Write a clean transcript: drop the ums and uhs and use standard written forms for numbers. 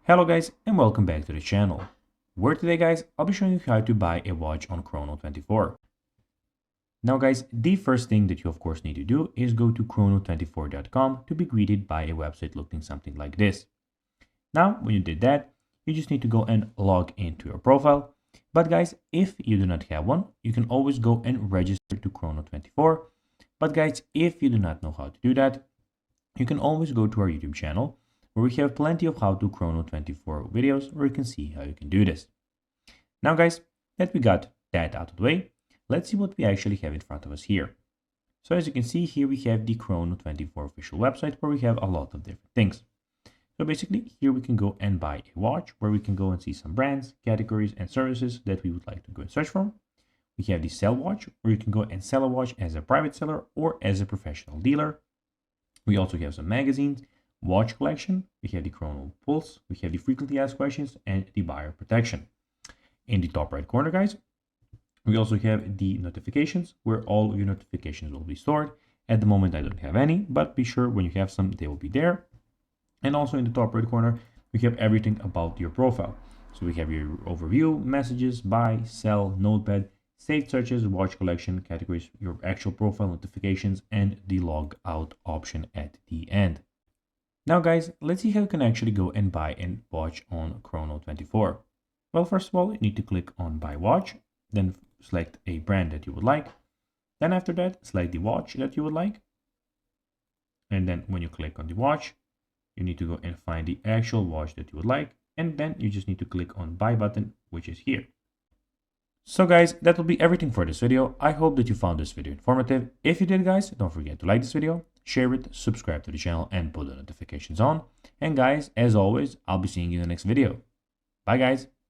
Hello guys and welcome back to the channel, where today guys I'll be showing you how to buy a watch on Chrono24. Now guys, the first thing that you of course need to do is go to chrono24.com to be greeted by a website looking something like this. Now when you did that, you just need to go and log into your profile. But guys, if you do not have one, you can always go and register to Chrono24. But guys, if you do not know how to do that, you can always go to our YouTube channel, where we have plenty of how to Chrono24 videos where you can see how you can do this. Now guys, that we got that out of the way, let's see what we actually have in front of us here. So as you can see here, we have the Chrono24 official website where we have a lot of different things. So basically here we can go and buy a watch, where we can go and see some brands, categories and services that we would like to go and search for. We have the sell watch, where you can go and sell a watch as a private seller or as a professional dealer. We also have some magazines, watch collection, we have the Chrono Pulse, we have the frequently asked questions and the buyer protection. In the top right corner guys, we also have the notifications, where all of your notifications will be stored. At the moment I don't have any, but be sure when you have some they will be there. And also in the top right corner we have everything about your profile. So we have your overview, messages, buy, sell, notepad, saved searches, watch collection, categories, your actual profile, notifications, and the log out option at the end. Now guys, let's see how you can actually go and buy a watch on Chrono24. Well, first of all, you need to click on buy watch, then select a brand that you would like. Then after that, select the watch that you would like. And then when you click on the watch, you need to go and find the actual watch that you would like. And then you just need to click on buy button, which is here. So guys, that will be everything for this video. I hope that you found this video informative. If you did guys, don't forget to like this video, share it, subscribe to the channel and put the notifications on. And guys, as always, I'll be seeing you in the next video. Bye guys.